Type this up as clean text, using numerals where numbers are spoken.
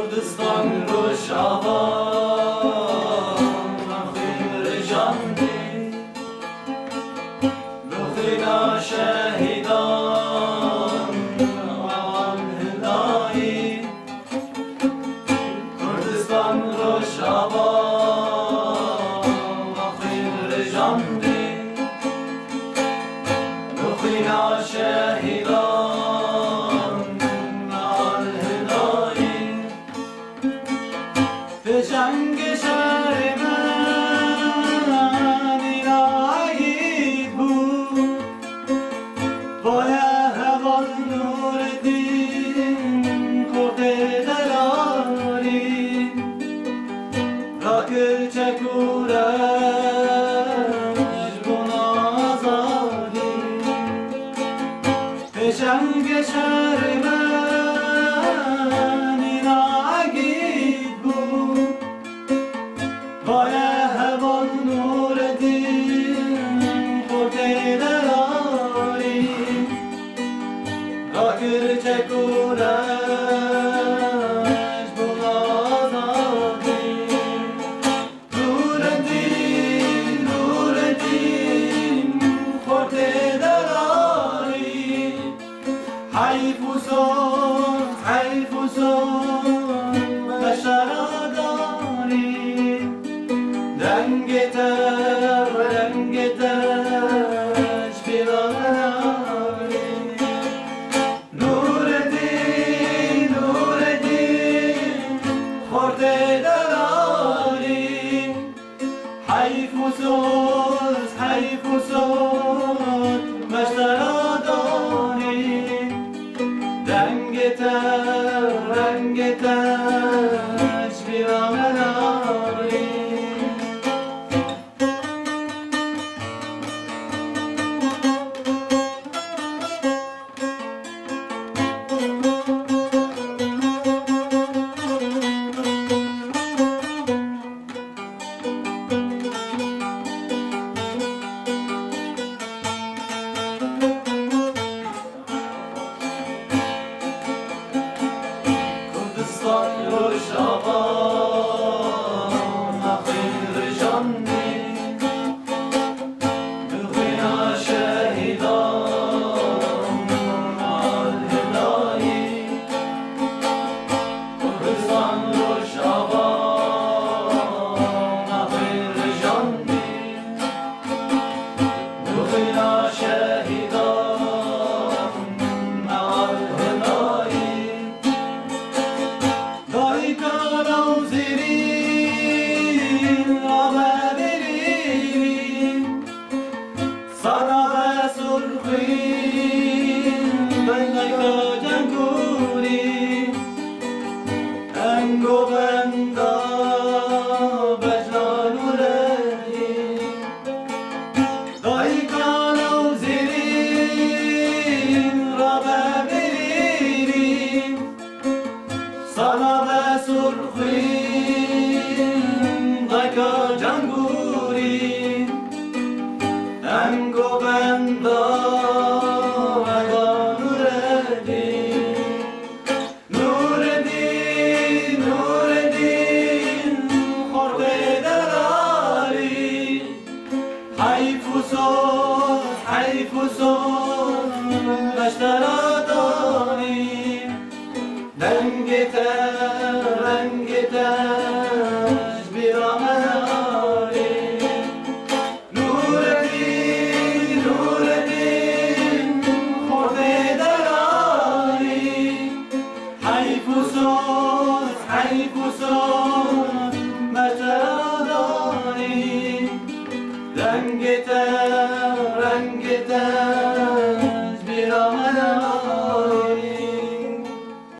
Kurdistan Rojava Khir Jandi Rukhina Shahidan Al Hilai Kurdistan Rojava Khir Jandi Rukhina Shahidan جنگ شهر من اینایی بود باید هوا نور دین کرده دلاری را کرچه کورش بنازاری به جنگ شهر من اینایی بود باید هوا نور دین خورده دلاری آخر چکورش بلازادی نور دین خورده دلاری حیف و سون بشراداری رنگتش بیراری نور دین خورده دلاری حیف و سوز مشتراداری رنگتش بیراری Kurdistan Rojava Khir Jandi Rukhina Shahidan Al Hilai Kurdistan Rojava Khir Jandi Rukhina Shahidan Al Hilai Daykanam zirin haberlerim sana ve surfin ben daykacan kurim engo benda bejlan ureyim Daykanam zirin haberlerim sana ve surfin dayka cangurin engo benda vegan nureddin khorde delari hayf u soz mashtaradani رنگتش بیراری نور دین خورده دلاری حیف و سوز مشترادانی رنگتش